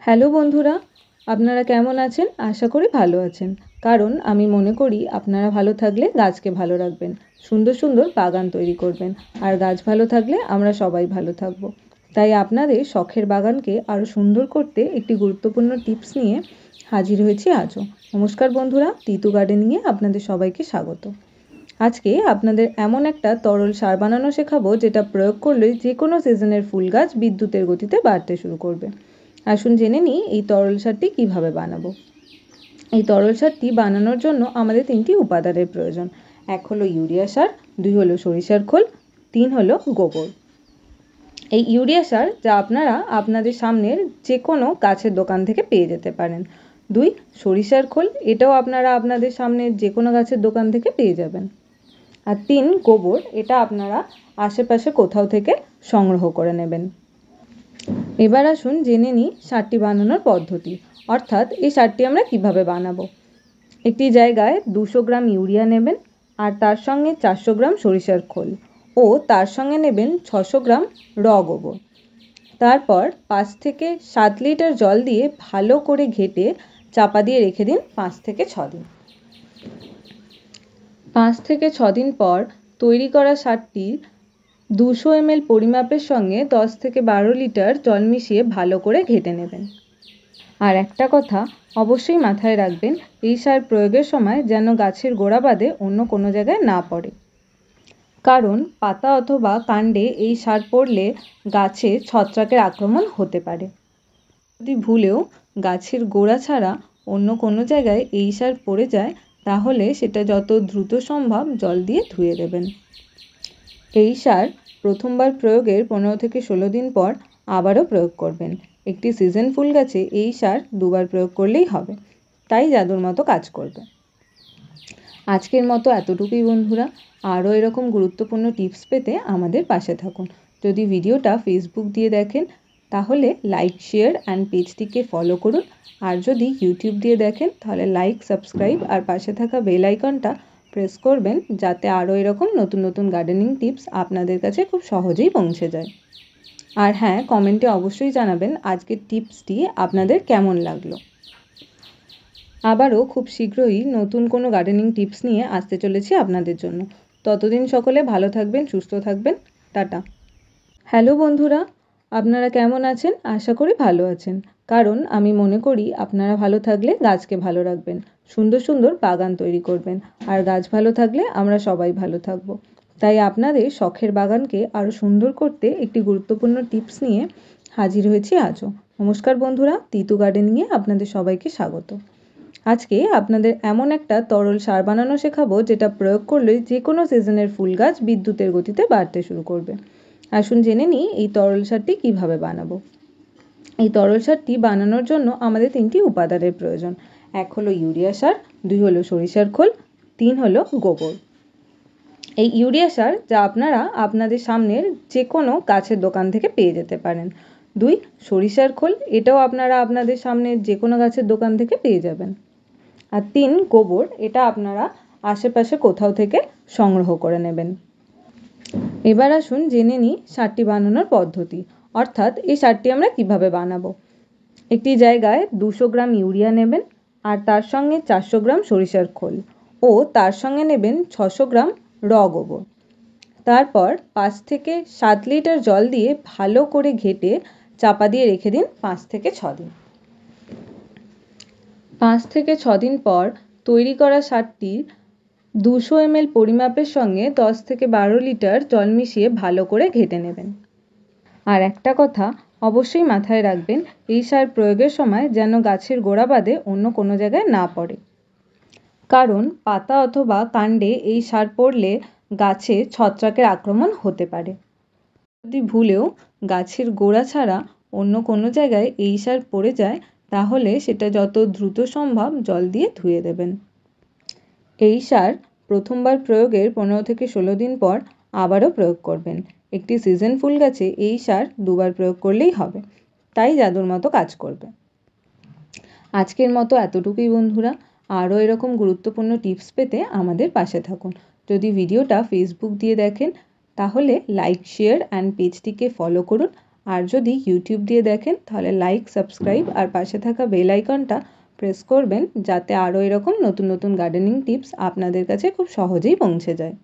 Hello বন্ধুরা, আপনারা কেমন আছেন? আশা করি ভালো আছেন। কারণ আমি মনে করি আপনারা ভালো থাকলে গাছকে ভালো রাখবেন, সুন্দর সুন্দর বাগান তৈরি করবেন। আর গাছ ভালো থাকলে আমরা সবাই ভালো থাকব। তাই আপনাদের শখের বাগানকে আরও সুন্দর করতে একটি গুরুত্বপূর্ণ টিপস নিয়ে হাজির হয়েছি আজও। নমস্কার বন্ধুরা, তিতু গার্ডেনিংয়ে আপনাদের সবাইকে স্বাগত। আজকে আপনাদের এমন একটা তরল সার বানানো শেখাবো যেটা প্রয়োগ করলেই যে কোনো সিজনের ফুল গাছ বিদ্যুতের গতিতে বাড়তে শুরু করবে। আসুন জেনে নিই এই তরল সারটি কীভাবে বানাবো। এই তরল সারটি বানানোর জন্য আমাদের 3টি উপাদানের প্রয়োজন। 1 হলো ইউরিয়া সার, 2 হলো সরিষার খোল, 3 হলো গোবর। এই ইউরিয়া সার যা আপনারা আপনাদের সামনের যে কোনো গাছের দোকান থেকে পেয়ে যেতে পারেন। 2 সরিষার খোল, এটাও আপনারা আপনাদের সামনের যে কোনো গাছের দোকান থেকে পেয়ে যাবেন। আর 3 গোবর, এটা আপনারা আশেপাশে কোথাও থেকে সংগ্রহ করে নেবেন। এবার আসুন জেনে নিই সারটি বানানোর পদ্ধতি, অর্থাৎ এই সারটি আমরা কিভাবে বানাবো। একটি জায়গায় 200 গ্রাম ইউরিয়া নেবেন, আর তার সঙ্গে 400 গ্রাম সরিষার খোল ও তার সঙ্গে নেবেন 600 গ্রাম গোবর। তারপর 5 থেকে 7 লিটার জল দিয়ে ভালো করে ঘেটে চাপা দিয়ে রেখে দিন 5 থেকে 6 দিন। 5 থেকে 6 দিন পর তৈরি করা সারটি 200 ml পরিমাপের সঙ্গে 10 থেকে 12 লিটার জল মিশিয়ে ভালো করে ঘেটে নেবেন। আর একটা কথা অবশ্যই মাথায় রাখবেন, এই সার প্রয়োগের সময় যেন গাছের গোড়া বাদে অন্য কোনো জায়গায় না পড়ে। কারণ পাতা অথবা কাণ্ডে এই সার পড়লে গাছে ছত্রাকের আক্রমণ হতে পারে। যদি ভুলেও গাছের গোড়া ছাড়া অন্য কোনো জায়গায় এই সার পড়ে যায়, তাহলে সেটা যত দ্রুত সম্ভব জল দিয়ে ধুয়ে দেবেন। এই সার প্রথমবার প্রয়োগের 15 থেকে 16 দিন পর আবারও প্রয়োগ করবেন। একটি সিজন ফুল গাছে এই সার 2বার প্রয়োগ করলেই হবে, তাই জাদুর মতো কাজ করবে। আজকের মতো এতটুকুই বন্ধুরা। আরও এরকম গুরুত্বপূর্ণ টিপস পেতে আমাদের পাশে থাকুন। যদি ভিডিওটা ফেসবুক দিয়ে দেখেন তাহলে লাইক, শেয়ার অ্যান্ড পেজটিকে ফলো করুন। আর যদি ইউটিউব দিয়ে দেখেন তাহলে লাইক, সাবস্ক্রাইব আর পাশে থাকা বেল আইকনটা প্রেস করবেন, যাতে আরও এরকম নতুন নতুন গার্ডেনিং টিপস আপনাদের কাছে খুব সহজেই পৌঁছে যায়। আর হ্যাঁ, কমেন্টে অবশ্যই জানাবেন আজকের টিপসটি আপনাদের কেমন লাগলো। আবারও খুব শীঘ্রই নতুন কোনো গার্ডেনিং টিপস নিয়ে আসতে চলেছি আপনাদের জন্য। ততদিন সকলে ভালো থাকবেন, সুস্থ থাকবেন। টাটা। হ্যালো বন্ধুরা, আপনারা কেমন আছেন? আশা করি ভালো আছেন। কারণ আমি মনে করি আপনারা ভালো থাকলে গাছকে ভালো রাখবেন, সুন্দর সুন্দর বাগান তৈরি করবেন। আর গাছ ভালো থাকলে আমরা সবাই ভালো থাকবো। তাই আপনাদের শখের বাগানকে আরও সুন্দর করতে একটি গুরুত্বপূর্ণ টিপস নিয়ে হাজির হয়েছি আজও। নমস্কার বন্ধুরা, তিতু গার্ডেনিংয়ে আপনাদের সবাইকে স্বাগত। আজকে আপনাদের এমন একটা তরল সার বানানো শেখাবো যেটা প্রয়োগ করলে যে কোনো সিজনের ফুল গাছ বিদ্যুতের গতিতে বাড়তে শুরু করবে। আসুন জেনে নিই এই তরল সারটি কিভাবে বানাবো। এই তরল সারটি বানানোর জন্য আমাদের 3টি উপাদানের প্রয়োজন। 1 হলো ইউরিয়া সার, 2 হলো সরিষার খোল, 3 হলো গোবর। এই ইউরিয়া সার যা আপনারা আপনাদের সামনের যে কোনো গাছের দোকান থেকে পেয়ে যেতে পারেন। 2 সরিষার খোল, এটাও আপনারা আপনাদের সামনের যে কোনো গাছের দোকান থেকে পেয়ে যাবেন। আর 3 গোবর, এটা আপনারা আশেপাশে কোথাও থেকে সংগ্রহ করে নেবেন। এবার আসুন জেনে নিই সারটি বানানোর পদ্ধতি, অর্থাৎ এই সারটি আমরা কিভাবে বানাবো। একটি জায়গায় 200 গ্রাম ইউরিয়া নেবেন, আর তার সঙ্গে 400 গ্রাম সরিষার খোল ও তার সঙ্গে নেবেন 600 গ্রাম গোবর। তারপর 5 থেকে 7 লিটার জল দিয়ে ভালো করে ঘেটে চাপা দিয়ে রেখে দিন 5 থেকে 6 দিন। 5 থেকে 6 দিন পর তৈরি করা সারটি 200 ml পরিমাপের সঙ্গে 10 থেকে 12 লিটার জল মিশিয়ে ভালো করে ঘেটে নেবেন। আর একটা কথা অবশ্যই মাথায় রাখবেন, এই সার প্রয়োগের সময় যেন গাছের গোড়া বাদে অন্য কোনো জায়গায় না পড়ে। কারণ পাতা অথবা কাণ্ডে এই সার পড়লে গাছে ছত্রাকের আক্রমণ হতে পারে। যদি ভুলেও গাছের গোড়া ছাড়া অন্য কোনো জায়গায় এই সার পড়ে যায়, তাহলে সেটা যত দ্রুত সম্ভব জল দিয়ে ধুয়ে দেবেন। এই সার প্রথমবার প্রয়োগের 15 থেকে 16 দিন পর আবারও প্রয়োগ করবেন। একটি সিজন ফুল গাছে এই সার 2বার প্রয়োগ করলেই হবে, তাই জাদুর মতো কাজ করবে। আজকের মতো এতটুকুই বন্ধুরা। আরও এরকম গুরুত্বপূর্ণ টিপস পেতে আমাদের পাশে থাকুন। যদি ভিডিওটা ফেসবুক দিয়ে দেখেন তাহলে লাইক, শেয়ার অ্যান্ড পেজটিকে ফলো করুন। আর যদি ইউটিউব দিয়ে দেখেন তাহলে লাইক, সাবস্ক্রাইব আর পাশে থাকা বেল আইকনটা প্রেস করবেন, যাতে আরও এরকম নতুন নতুন গার্ডেনিং টিপস আপনাদের কাছে খুব সহজেই পৌঁছে যায়।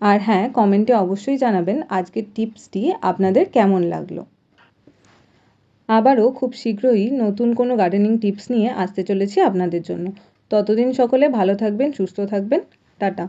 আর হ্যাঁ, কমেন্টে অবশ্যই জানাবেন আজকের টিপসটি আপনাদের কেমন লাগলো। আবারও খুব শীঘ্রই নতুন কোনো গার্ডেনিং টিপস নিয়ে আসতে চলেছি আপনাদের জন্য। ততদিন সকলে ভালো থাকবেন, সুস্থ থাকবেন। টাটা।